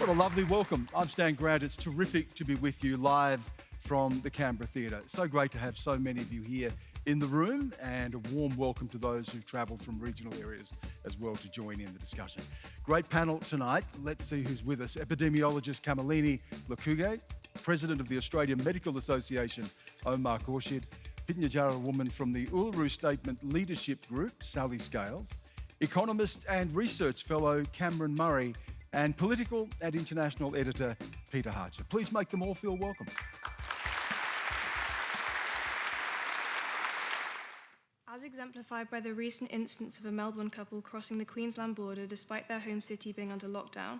What a lovely welcome. I'm Stan Grant. It's terrific to be with you live from the Canberra Theatre. So great to have so many of you here in the room, and a warm welcome to those who've travelled from regional areas as well to join in the discussion. Great panel tonight. Let's see who's with us. Epidemiologist Kamalini Lokuge, President of the Australian Medical Association, Omar Khorshid, Pitjantjatjara woman from the Uluru Statement Leadership Group, Sally Scales, economist and research fellow Cameron Murray, and political and international editor Peter Hartcher. Please make them all feel welcome. As exemplified by the recent instance of a Melbourne couple crossing the Queensland border despite their home city being under lockdown,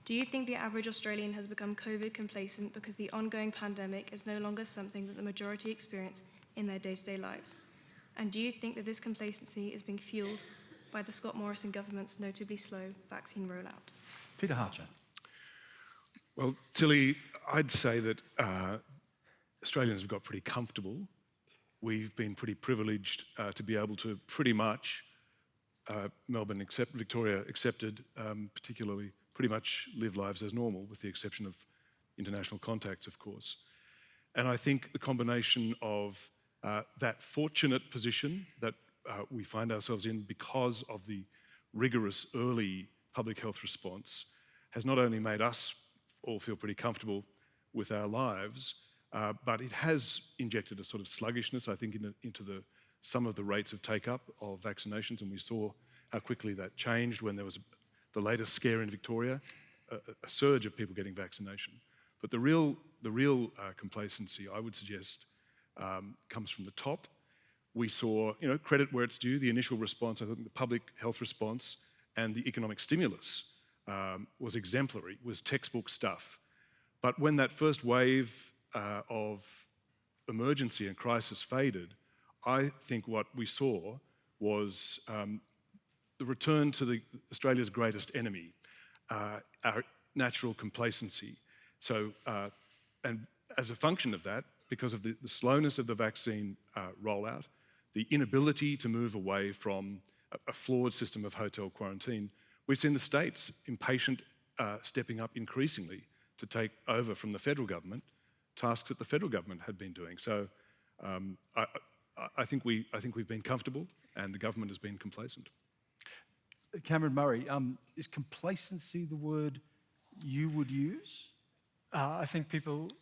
do you think the average Australian has become COVID complacent because the ongoing pandemic is no longer something that the majority experience in their day-to-day lives? And do you think that this complacency is being fueled by the Scott Morrison government's notably slow vaccine rollout? Peter Hartcher. Well, Tilly, I'd say that Australians have got pretty comfortable. We've been pretty privileged to be able to pretty much, Melbourne except Victoria accepted, particularly pretty much live lives as normal, with the exception of international contacts, of course. And I think the combination of that fortunate position that we find ourselves in because of the rigorous early public health response has not only made us all feel pretty comfortable with our lives, but it has injected a sort of sluggishness, I think, into some of the rates of take-up of vaccinations, and we saw how quickly that changed when there was the latest scare in Victoria, a surge of people getting vaccination. But the real complacency, I would suggest, comes from the top. We saw, credit where it's due, the initial response, I think the public health response and the economic stimulus was exemplary, was textbook stuff. But when that first wave of emergency and crisis faded, I think what we saw was the return to Australia's greatest enemy, our natural complacency. So, and as a function of that, because of the slowness of the vaccine rollout, the inability to move away from a flawed system of hotel quarantine, we've seen the states impatient, stepping up increasingly to take over from the federal government tasks that the federal government had been doing. So I think we've been comfortable, and the government has been complacent. Cameron Murray, is complacency the word you would use? I think people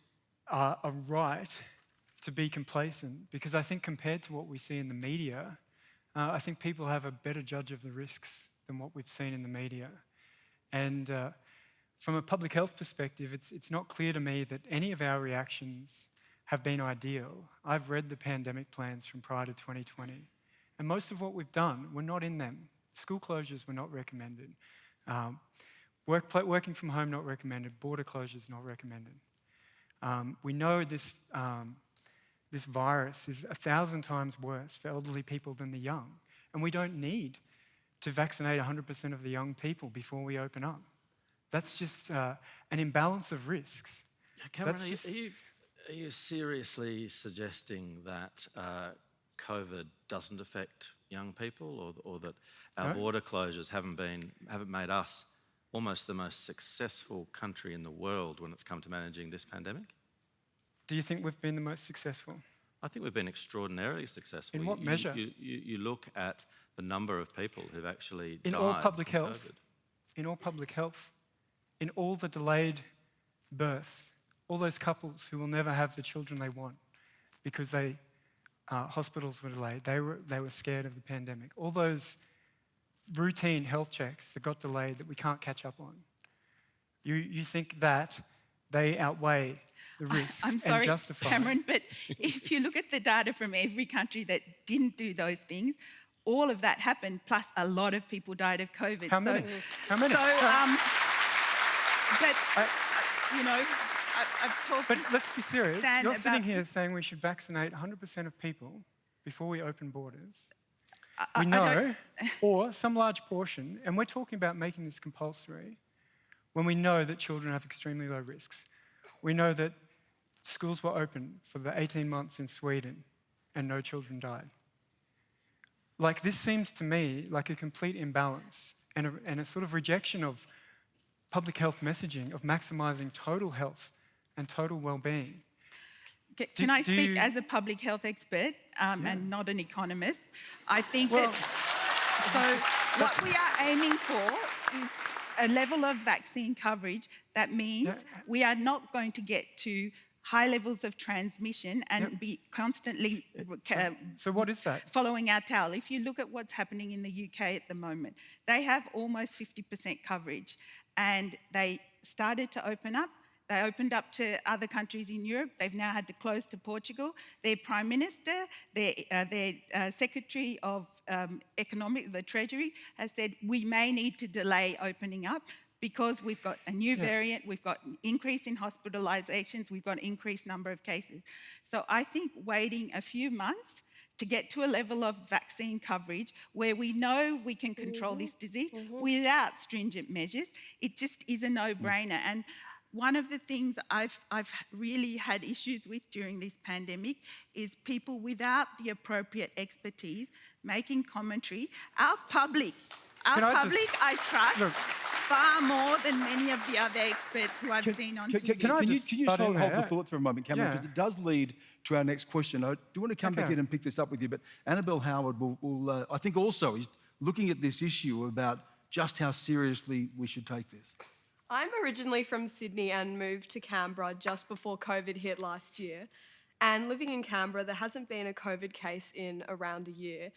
are right to be complacent, because I think compared to what we see in the media, I think people have a better judge of the risks than what we've seen in the media. And from a public health perspective, it's not clear to me that any of our reactions have been ideal. I've read the pandemic plans from prior to 2020, and most of what we've done, we're not in them. School closures were not recommended. Working from home not recommended. Border closures not recommended. We know this virus is 1,000 times worse for elderly people than the young, and we don't need to vaccinate 100% of the young people before we open up. That's just an imbalance of risks. Cameron, are you seriously suggesting that COVID doesn't affect young people, or that our border closures haven't made us almost the most successful country in the world when it's come to managing this pandemic? Do you think we've been the most successful? I think we've been extraordinarily successful. In what measure? You look at the number of people who've actually died in all public from health, COVID. in all public health, in all the delayed births, all those couples who will never have the children they want because hospitals were delayed. They were scared of the pandemic. All those routine health checks that got delayed that we can't catch up on. You think that they outweigh the risks I'm sorry, and justify? Cameron, but if you look at the data from every country that didn't do those things, all of that happened, plus a lot of people died of COVID. How many? How many? So, I've talked. But let's be serious. Stan, You're sitting here saying we should vaccinate 100% of people before we open borders. We know, or some large portion, and we're talking about making this compulsory when we know that children have extremely low risks. We know that schools were open for the 18 months in Sweden and no children died. Like, this seems to me like a complete imbalance and a sort of rejection of public health messaging of maximising total health and total well-being. Can I speak as a public health expert and not an economist? I think that, so what we are aiming for is a level of vaccine coverage that means we are not going to get to high levels of transmission and be constantly so what is that? Following our tail. If you look at what's happening in the UK at the moment, they have almost 50% coverage, and they started to open up. They opened up to other countries in Europe. They've now had to close to Portugal. Their Prime Minister, their Secretary of Economic, the Treasury, has said we may need to delay opening up because we've got a new variant, we've got an increase in hospitalisations, we've got an increased number of cases. So I think waiting a few months to get to a level of vaccine coverage where we know we can control this disease without stringent measures, it just is a no-brainer. And one of the things I've really had issues with during this pandemic is people without the appropriate expertise making commentary. Our public, I trust far more than many of the other experts who I've seen on TV. Can you just hold the thought for a moment, Cameron, because it does lead to our next question. I do want to come back in and pick this up with you, but Annabelle Howard will I think also is looking at this issue about just how seriously we should take this. I'm originally from Sydney and moved to Canberra just before COVID hit last year. And living in Canberra, there hasn't been a COVID case in around a year.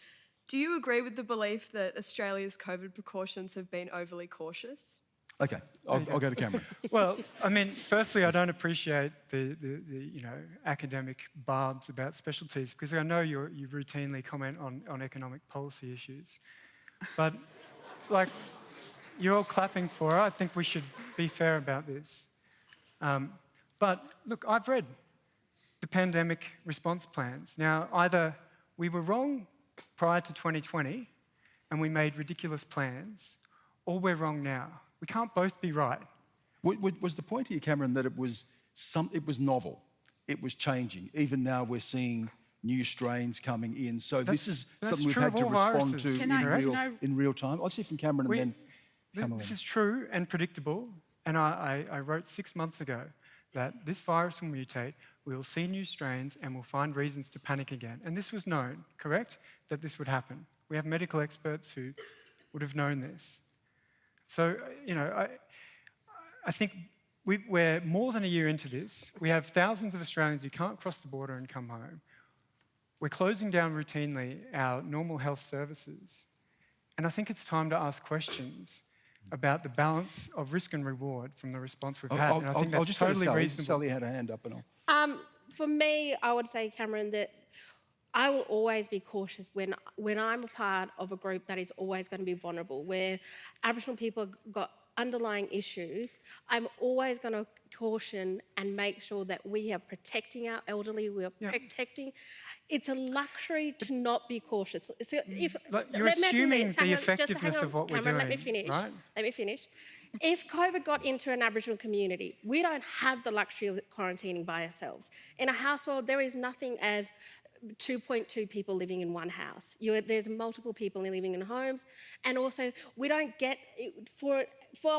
Do you agree with the belief that Australia's COVID precautions have been overly cautious? Okay, I'll go to Cameron. Well, I mean, firstly, I don't appreciate the academic barbs about specialties, because I know you routinely comment on economic policy issues. But, like, you're all clapping for her. I think we should be fair about this. But, look, I've read the pandemic response plans. Now, either we were wrong prior to 2020 and we made ridiculous plans, or we're wrong now. We can't both be right. Was the point here, Cameron, that it was novel, it was changing? Even now we're seeing new strains coming in. So this is something we've had to respond to in real time. I'll see from Cameron and then Kamalini. This is true and predictable. And I wrote 6 months ago that this virus will mutate, we will see new strains, and we'll find reasons to panic again. And this was known, correct, that this would happen. We have medical experts who would have known this. So, you know, I think we're more than a year into this. We have thousands of Australians who can't cross the border and come home. We're closing down routinely our normal health services. And I think it's time to ask questions about the balance of risk and reward from the response we've had. And I think that's totally reasonable. Sally had her hand up and all. For me, I would say, Cameron, that I will always be cautious when I'm a part of a group that is always going to be vulnerable, where Aboriginal people have got underlying issues. I'm always going to caution and make sure that we are protecting our elderly, we are protecting. It's a luxury to not be cautious. So you're assuming the effectiveness of what we're doing, let me finish. Right? Let me finish. If COVID got into an Aboriginal community, we don't have the luxury of quarantining by ourselves. In a household, there is nothing as 2.2 people living in one house. There's multiple people living in homes. And also, we don't get, for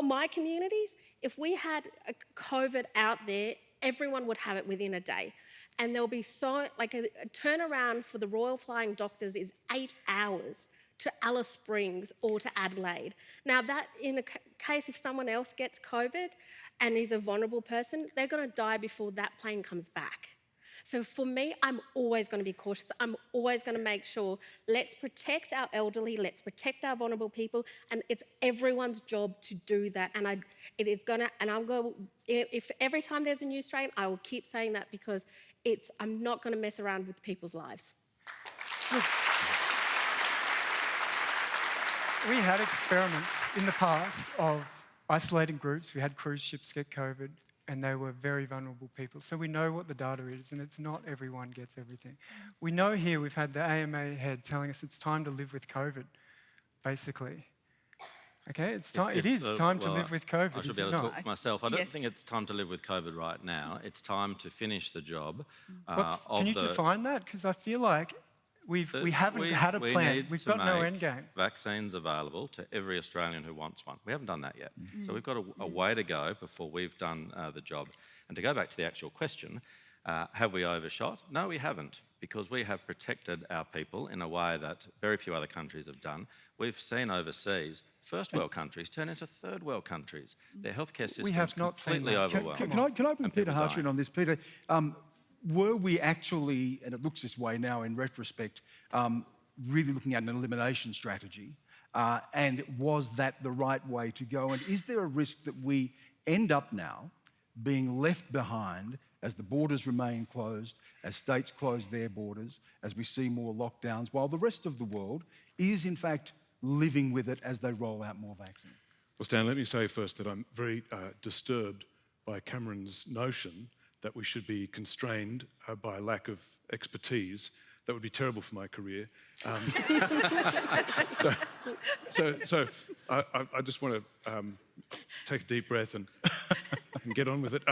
my communities, if we had a COVID out there, everyone would have it within a day. And there'll be a turnaround for the Royal Flying Doctors is 8 hours to Alice Springs or to Adelaide. Now that, in a case if someone else gets COVID and is a vulnerable person, they're going to die before that plane comes back. So for me, I'm always going to be cautious. I'm always going to make sure, let's protect our elderly, let's protect our vulnerable people, and it's everyone's job to do that. And if every time there's a new strain, I will keep saying that, because I'm not going to mess around with people's lives. We had experiments in the past of isolating groups. We had cruise ships get COVID, and they were very vulnerable people. So we know what the data is, and it's not everyone gets everything. We know here we've had the AMA head telling us it's time to live with COVID, basically. Okay, it is time to live with COVID. I should be able to talk for myself. I don't think it's time to live with COVID right now. It's time to finish the job. Can you define that? Because I feel like we haven't had a plan. Need We've to got no make end game. vaccines available to every Australian who wants one. We haven't done that yet. So we've got a way to go before we've done the job. And to go back to the actual question, have we overshot? No, we haven't, because we have protected our people in a way that very few other countries have done. We've seen overseas first world countries turn into third world countries. Their healthcare system is completely overwhelmed. Can I bring and Peter people Hartcher in dying. on this? Peter, were we actually, and it looks this way now in retrospect, really looking at an elimination strategy? And was that the right way to go? And is there a risk that we end up now being left behind as the borders remain closed, as states close their borders, as we see more lockdowns, while the rest of the world is in fact living with it as they roll out more vaccine? Well, Stan, let me say first that I'm very disturbed by Cameron's notion that we should be constrained by a lack of expertise. That would be terrible for my career. So I just want to take a deep breath and get on with it.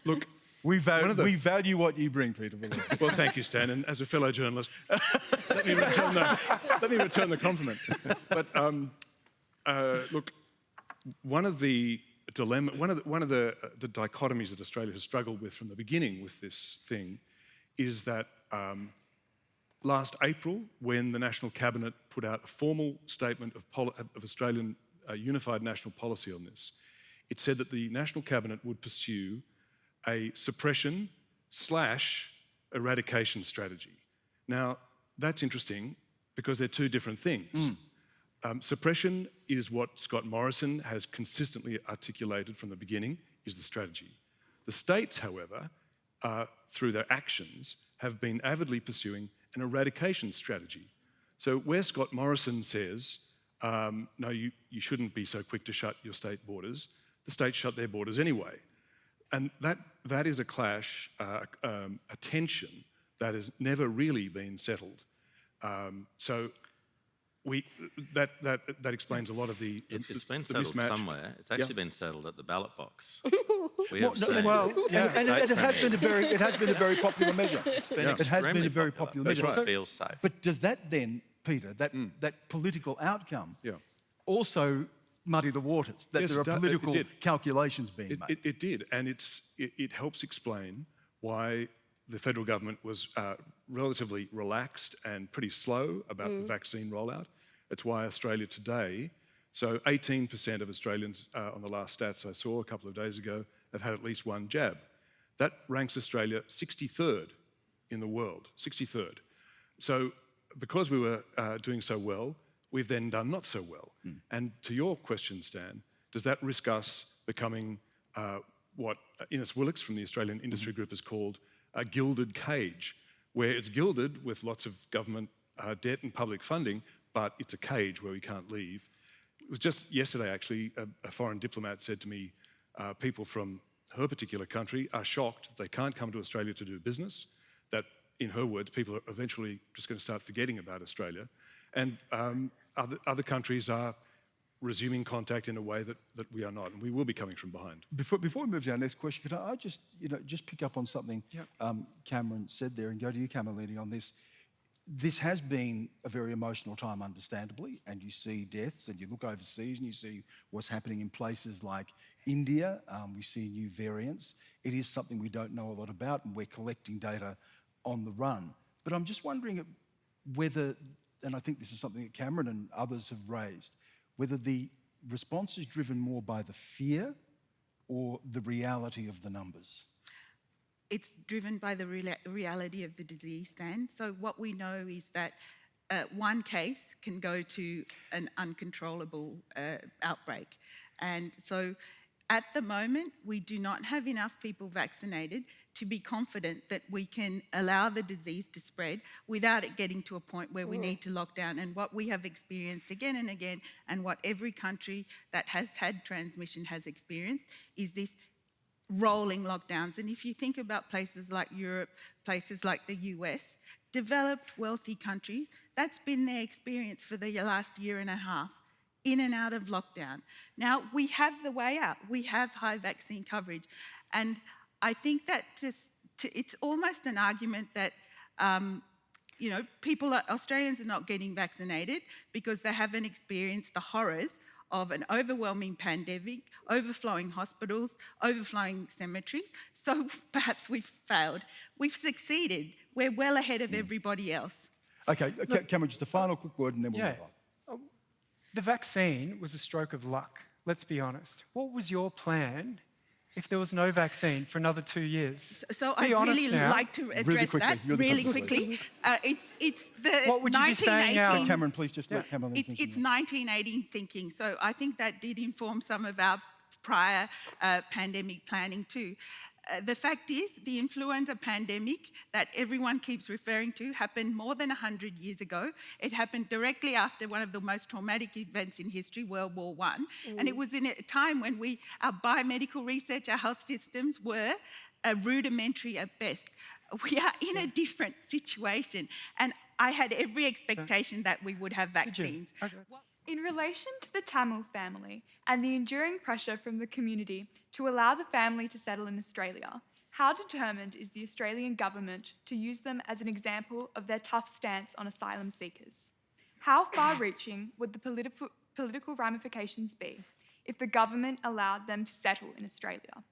Look, we value what you bring, Peter. well, thank you, Stan. And as a fellow journalist, let me return the compliment. But look, one of the dichotomies that Australia has struggled with from the beginning with this thing is that last April, when the National Cabinet put out a formal statement of Australian unified national policy on this, it said that the National Cabinet would pursue a suppression/eradication strategy. Now, that's interesting because they're two different things. Suppression is what Scott Morrison has consistently articulated from the beginning is the strategy. The states, however, through their actions, have been avidly pursuing an eradication strategy. So where Scott Morrison says, no, you shouldn't be so quick to shut your state borders, the states shut their borders anyway. And that is a clash, a tension that has never really been settled. So that explains a lot of the It's been the settled mismatch. somewhere. It's actually been settled at the ballot box. We Well, have no, seen and it has been a very popular measure. It's been It has been a extremely very popular That's measure. right. Feels safe. But does that then, Peter, that political outcome also muddy the waters? That Yes, there are it did. political calculations being made? It did, and it helps explain why the federal government was relatively relaxed and pretty slow about the vaccine rollout. It's why Australia today, so 18% of Australians on the last stats I saw a couple of days ago have had at least one jab. That ranks Australia 63rd in the world, 63rd. So because we were doing so well, we've then done not so well. And to your question, Stan, does that risk us becoming what Ines Willix from the Australian Industry Group has called a gilded cage, where it's gilded with lots of government debt and public funding, but it's a cage where we can't leave? It was just yesterday, actually, a foreign diplomat said to me, people from her particular country are shocked that they can't come to Australia to do business, that, in her words, people are eventually just going to start forgetting about Australia. And other countries are resuming contact in a way that we are not, and we will be coming from behind. Before we move to our next question, could I just pick up on something Cameron said there and go to you, Kamalini, on this? This has been a very emotional time, understandably, and you see deaths and you look overseas and you see what's happening in places like India. We see new variants. It is something we don't know a lot about, and we're collecting data on the run. But I'm just wondering whether, and I think this is something that Cameron and others have raised, whether the response is driven more by the fear or the reality of the numbers. It's driven by the reality of the disease, Stan. So what we know is that one case can go to an uncontrollable outbreak. And so at the moment, we do not have enough people vaccinated to be confident that we can allow the disease to spread without it getting to a point where we need to lock down. And what we have experienced again and again, and what every country that has had transmission has experienced, is this rolling lockdowns. And if you think about places like Europe, places like the US, developed, wealthy countries, that's been their experience for the last year and a half, in and out of lockdown. Now, we have the way out. We have high vaccine coverage. And I think that it's almost an argument that you know, Australians are not getting vaccinated because they haven't experienced the horrors of an overwhelming pandemic, overflowing hospitals, overflowing cemeteries. So perhaps we've failed. We've succeeded. We're well ahead of everybody else. Okay, Cameron, just a final quick word and then we'll move on. The vaccine was a stroke of luck, let's be honest. What was your plan if there was no vaccine for another 2 years? So I'd really like to address that really quickly. It's the what would you be saying now? Cameron, please just let Cameron finish. It's 1918 thinking. So I think that did inform some of our prior pandemic planning too. The fact is, the influenza pandemic that everyone keeps referring to happened more than 100 years ago. It happened directly after one of the most traumatic events in history, World War I. And it was in a time when our biomedical research, our health systems were rudimentary at best. We are in a different situation. And I had every expectation that we would have vaccines. In relation to the Tamil family and the enduring pressure from the community to allow the family to settle in Australia, how determined is the Australian government to use them as an example of their tough stance on asylum seekers? How far-reaching would the political ramifications be if the government allowed them to settle in Australia?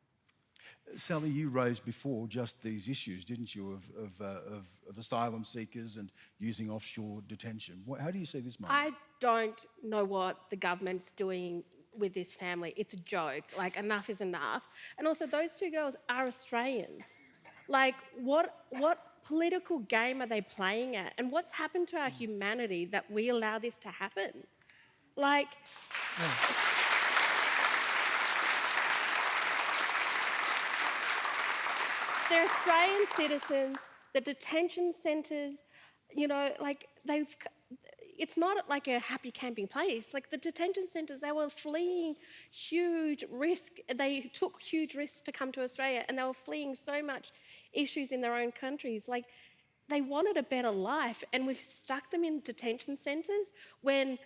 Sally, you raised before just these issues, didn't you, of asylum seekers and using offshore detention. How do you see this, Mark? I don't know what the government's doing with this family. It's a joke. Like, enough is enough. And also, those two girls are Australians. Like, what political game are they playing at? And what's happened to our humanity that we allow this to happen? Like... They're Australian citizens. The detention centres, you know, like it's not like a happy camping place. Like the detention centres, they were fleeing huge risk. They took huge risks to come to Australia, and they were fleeing so much issues in their own countries. Like they wanted a better life, and we've stuck them in detention centres when,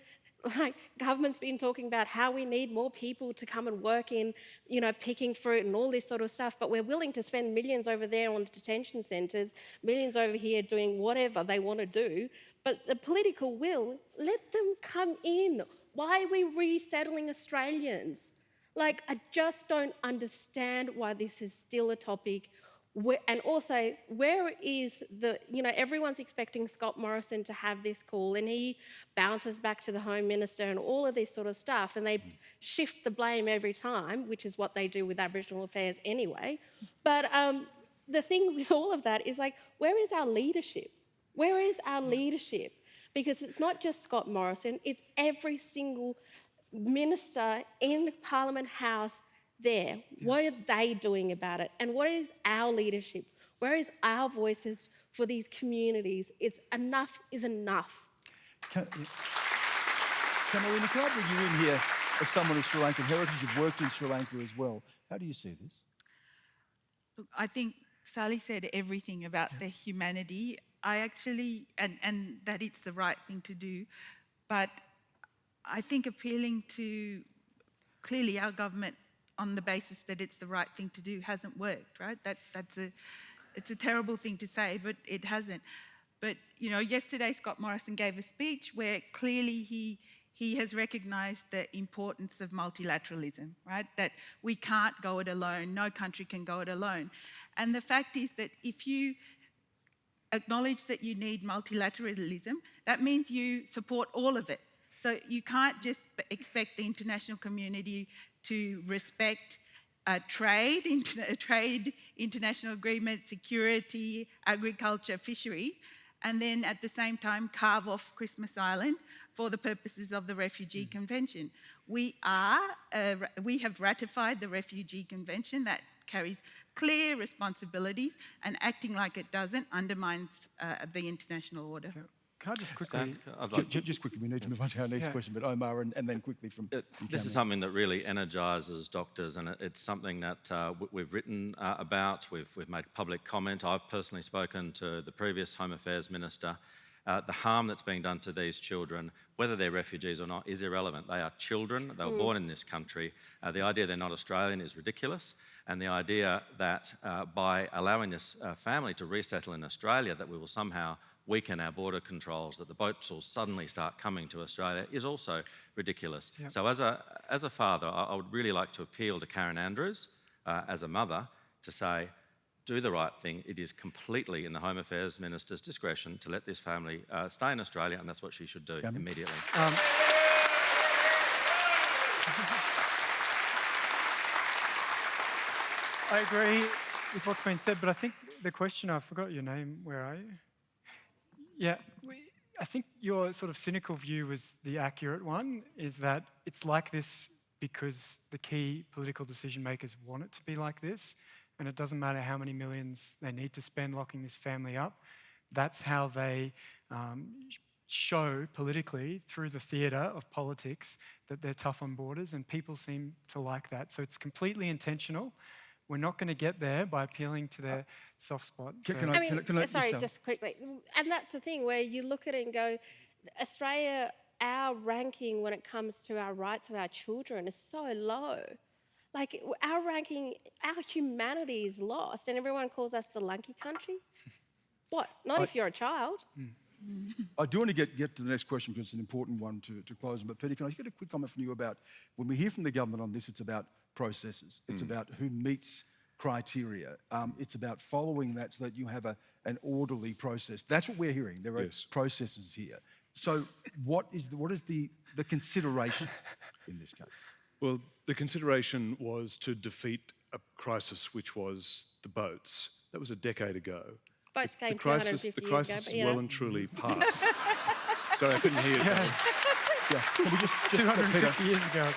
like, government's been talking about how we need more people to come and work in, you know, picking fruit and all this sort of stuff, but we're willing to spend millions over there on detention centres, millions over here doing whatever they want to do, but the political will, let them come in. Why are we resettling Australians? Like, I just don't understand why this is still a topic. And also, where is the, you know, everyone's expecting Scott Morrison to have this call, and he bounces back to the Home Minister and all of this sort of stuff, and they shift the blame every time, which is what they do with Aboriginal affairs anyway. But the thing with all of that is, like, where is our leadership? Where is our leadership? Because it's not just Scott Morrison, it's every single minister in Parliament House there. What are they doing about it? And what is our leadership? Where is our voices for these communities? It's enough is enough. Kamalini, can I bring you in here as someone of Sri Lankan heritage? You've worked in Sri Lanka as well. How do you see this? Look, I think Sally said everything about the humanity. I actually, and that it's the right thing to do, but I think appealing to clearly our government on the basis that it's the right thing to do hasn't worked, right? It's a terrible thing to say, but it hasn't. But, you know, yesterday Scott Morrison gave a speech where clearly he has recognised the importance of multilateralism, right? That we can't go it alone, no country can go it alone. And the fact is that if you acknowledge that you need multilateralism, that means you support all of it. So you can't just expect the international community to respect trade, international agreements, security, agriculture, fisheries, and then at the same time carve off Christmas Island for the purposes of the Refugee Convention. We have ratified the Refugee Convention that carries clear responsibilities, and acting like it doesn't undermines the international order. Can I just quickly... Just quickly, we need to move on to our next question, but Omar, and then quickly from This is something that really energises doctors, and it's something that we've written about, we've made public comment. I've personally spoken to the previous Home Affairs Minister, The harm that's being done to these children, whether they're refugees or not, is irrelevant. They are children. They were born in this country. The idea they're not Australian is ridiculous. And the idea that by allowing this family to resettle in Australia, that we will somehow weaken our border controls, that the boats will suddenly start coming to Australia, is also ridiculous. Yep. So as a father, I would really like to appeal to Karen Andrews as a mother to say, do the right thing. It is completely in the Home Affairs Minister's discretion to let this family stay in Australia, and that's what she should do immediately. I agree with what's been said, but I think the question, I forgot your name, where are you? Yeah, I think your sort of cynical view was the accurate one, is that it's like this because the key political decision makers want it to be like this, and it doesn't matter how many millions they need to spend locking this family up. That's how they show politically through the theatre of politics that they're tough on borders, and people seem to like that. So it's completely intentional. We're not going to get there by appealing to their soft spot. Sorry, just quickly. And that's the thing where you look at it and go, Australia, our ranking when it comes to our rights of our children is so low. Like, our ranking, our humanity is lost, and everyone calls us the lunky country. What? Not if you're a child. I do want to get to the next question because it's an important one to close on. But Peter, can I get a quick comment from you about, when we hear from the government on this, it's about processes. It's about who meets criteria. It's about following that so that you have an orderly process. That's what we're hearing. There are processes here. So what is the consideration in this case? Well, the consideration was to defeat a crisis, which was the boats. That was a decade ago. Boats came the crisis is well and truly past. Sorry, I couldn't hear you. Yeah. Can we just 250 years ago.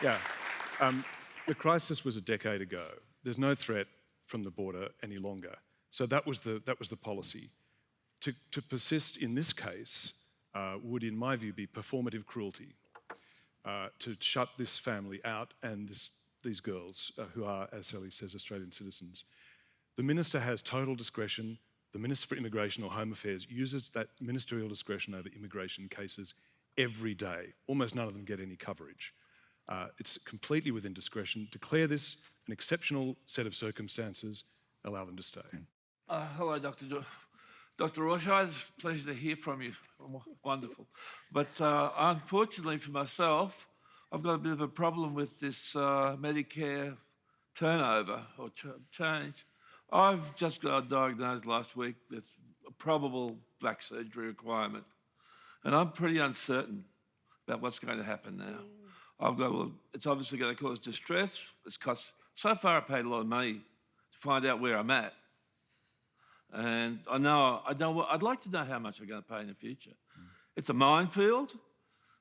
Yeah. The crisis was a decade ago. There's no threat from the border any longer. So that was the policy. To persist in this case would, in my view, be performative cruelty. To shut this family out and these girls who are, as Sally says, Australian citizens. The Minister has total discretion. The Minister for Immigration or Home Affairs uses that ministerial discretion over immigration cases every day. Almost none of them get any coverage. It's completely within discretion. Declare this an exceptional set of circumstances, allow them to stay. Hello, Dr. Khorshid, it's a pleasure to hear from you. Wonderful. But unfortunately for myself, I've got a bit of a problem with this Medicare turnover or change. I've just got diagnosed last week with a probable back surgery requirement, and I'm pretty uncertain about what's going to happen now. It's obviously going to cause distress. It's cost, so far I paid a lot of money to find out where I'm at. And I'd like to know how much I'm going to pay in the future. It's a minefield,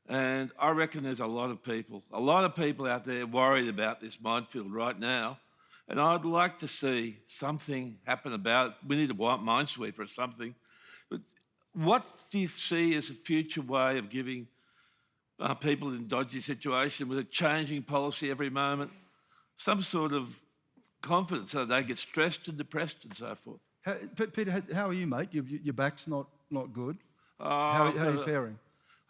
and I reckon there's a lot of people out there worried about this minefield right now. And I'd like to see something happen about it. We need a minesweeper or something. But what do you see as a future way of giving people in dodgy situation with a changing policy every moment some sort of confidence so they get stressed and depressed and so forth? Peter, how are you, mate? Your back's not good. How are you faring?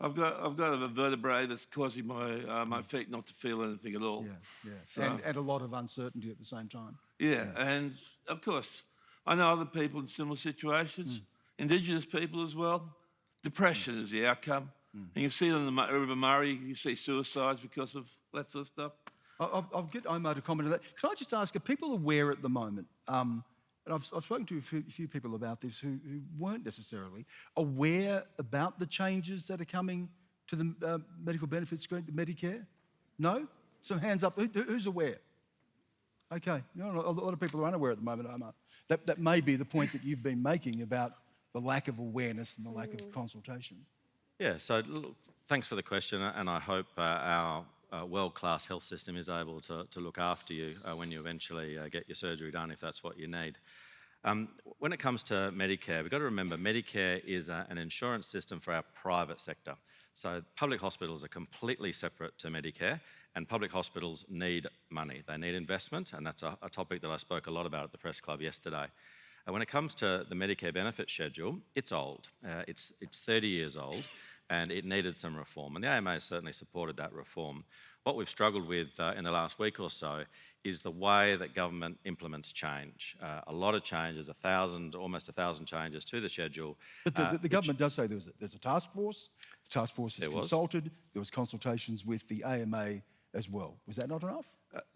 I've got a vertebrae that's causing my feet not to feel anything at all. Yeah. So, and a lot of uncertainty at the same time. Yeah, and of course, I know other people in similar situations, Indigenous people as well. Depression is the outcome. And you see it on the River Murray, you see suicides because of that sort of stuff. I'll get Omar to comment on that. Can I just ask, are people aware at the moment, and I've spoken to a few people about this who weren't necessarily aware about the changes that are coming to the medical benefits screen, the Medicare? No? Some hands up. Who's aware? Okay. A lot of people are unaware at the moment, Omar. That may be the point that you've been making about the lack of awareness and the lack of consultation. Yeah, so thanks for the question, and I hope our world-class health system is able to look after you when you eventually get your surgery done, if that's what you need. When it comes to Medicare, we've got to remember Medicare is an insurance system for our private sector. So public hospitals are completely separate to Medicare, and public hospitals need money. They need investment, and that's a topic that I spoke a lot about at the Press Club yesterday. When it comes to the Medicare benefit schedule, it's old. It's 30 years old, and it needed some reform. And the AMA certainly supported that reform. What we've struggled with in the last week or so is the way that government implements change. A lot of changes, almost 1,000 changes to the schedule. But the government does say there's a task force. The task force is consulted. There was consultations with the AMA as well. Was that not enough?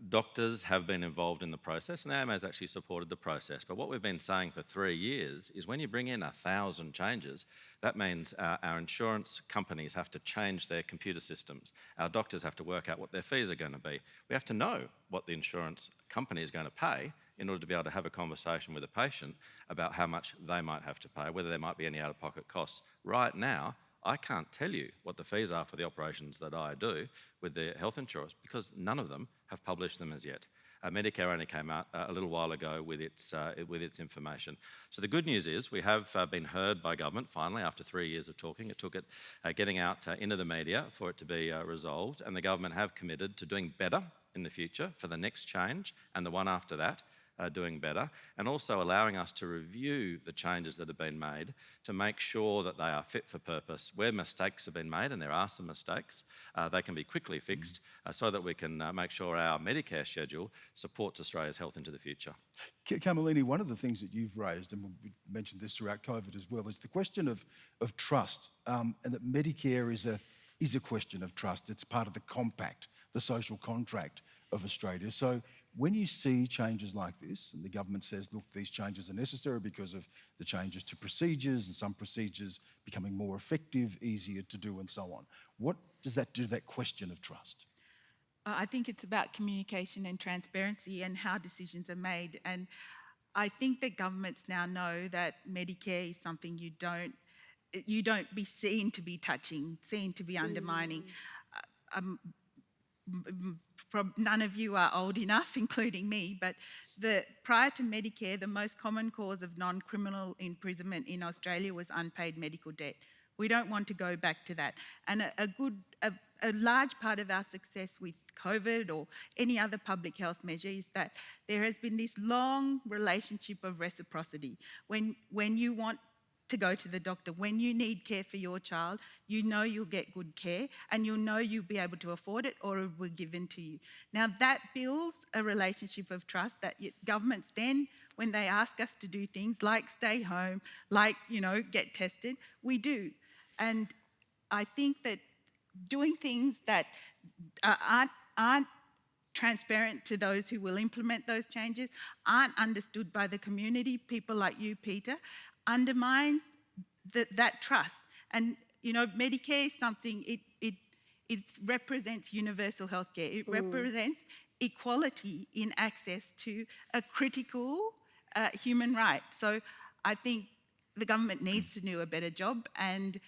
Doctors have been involved in the process, and the AMA has actually supported the process. But what we've been saying for 3 years is when you bring in 1,000 changes, that means our insurance companies have to change their computer systems. Our doctors have to work out what their fees are going to be. We have to know what the insurance company is going to pay in order to be able to have a conversation with a patient about how much they might have to pay, whether there might be any out-of-pocket costs. Right now, I can't tell you what the fees are for the operations that I do with the health insurers because none of them have published them as yet. Medicare only came out a little while ago with its information. So the good news is we have been heard by government finally after 3 years of talking. It took it getting out into the media for it to be resolved, and the government have committed to doing better in the future for the next change and the one after that. Doing better, and also allowing us to review the changes that have been made to make sure that they are fit for purpose. Where mistakes have been made, and there are some mistakes, they can be quickly fixed so that we can make sure our Medicare schedule supports Australia's health into the future. Kamalini, one of the things that you've raised, and we mentioned this throughout COVID as well, is the question of trust, and that Medicare is a question of trust. It's part of the compact, the social contract of Australia. So when you see changes like this, and the government says, look, these changes are necessary because of the changes to procedures and some procedures becoming more effective, easier to do and so on, what does that do to that question of trust? I think it's about communication and transparency and how decisions are made. And I think that governments now know that Medicare is something you don't be seen to be touching, seen to be undermining. None of you are old enough, including me, but prior to Medicare, the most common cause of non-criminal imprisonment in Australia was unpaid medical debt. We don't want to go back to that. And a large part of our success with COVID or any other public health measure is that there has been this long relationship of reciprocity. When you want to go to the doctor, when you need care for your child, you know you'll get good care and you'll know you'll be able to afford it or it will be given to you. Now that builds a relationship of trust that governments then, when they ask us to do things like stay home, like, get tested, we do. And I think that doing things that aren't transparent to those who will implement those changes, aren't understood by the community, people like you, Peter, undermines that trust. And, Medicare is something, it represents universal healthcare. It represents equality in access to a critical human right. So I think the government needs to do a better job, and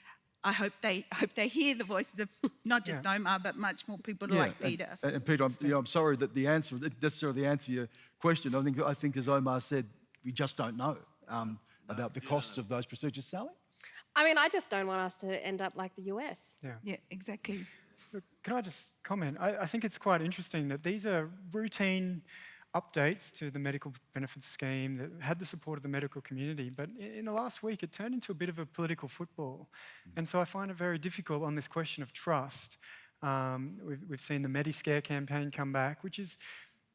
I hope they hear the voices of not just Omar, but much more people like Peter. And Peter, I'm sorry that the answer didn't necessarily answer your question. I think as Omar said, we just don't know about the costs of those procedures. Sally? I just don't want us to end up like the US. Yeah, exactly. Look, can I just comment? I think it's quite interesting that these are routine updates to the medical benefits scheme that had the support of the medical community, but in the last week it turned into a bit of a political football. And so I find it very difficult on this question of trust. We've seen the Medicare campaign come back, which is,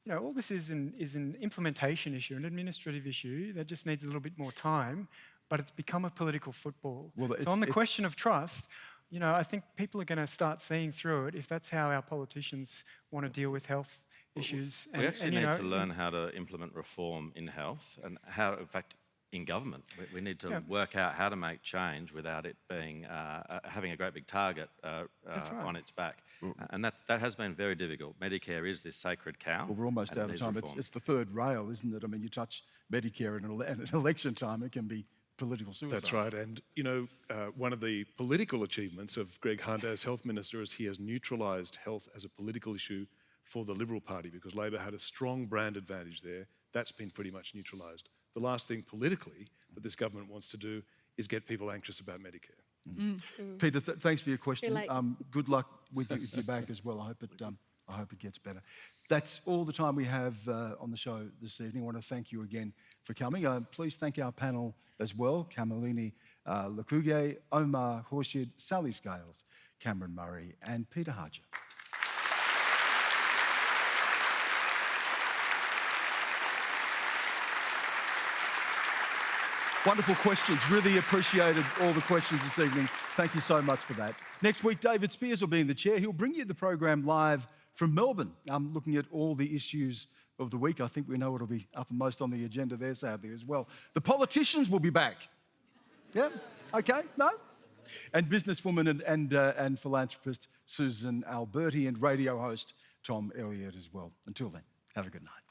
all this is an implementation issue, an administrative issue that just needs a little bit more time, but it's become a political football. So on the question of trust, I think people are going to start seeing through it if that's how our politicians want to deal with health issues. We actually need to learn how to implement reform in health and how, in fact, in government. We need to work out how to make change without it being having a great big target on its back. And that has been very difficult. Medicare is this sacred cow. Well, we're almost out of time. It's the third rail, isn't it? You touch Medicare in an election time, it can be political suicide. That's right. And, one of the political achievements of Greg Hunt as Health Minister is he has neutralised health as a political issue for the Liberal Party because Labor had a strong brand advantage there. That's been pretty much neutralised. The last thing politically that this government wants to do is get people anxious about Medicare. Peter, thanks for your question. Good luck with your back as well. I hope it gets better. That's all the time we have on the show this evening. I want to thank you again for coming. Please thank our panel as well, Kamalini, Lokuge, Omar, Khorshid, Sally Scales, Cameron Murray and Peter Hartcher. Wonderful questions. Really appreciated all the questions this evening. Thank you so much for that. Next week, David Spears will be in the chair. He'll bring you the program live from Melbourne, looking at all the issues of the week. I think we know what'll be uppermost on the agenda there, sadly, as well. The politicians will be back. Yeah? Okay? No? And businesswoman and philanthropist Susan Alberti and radio host Tom Elliott as well. Until then, have a good night.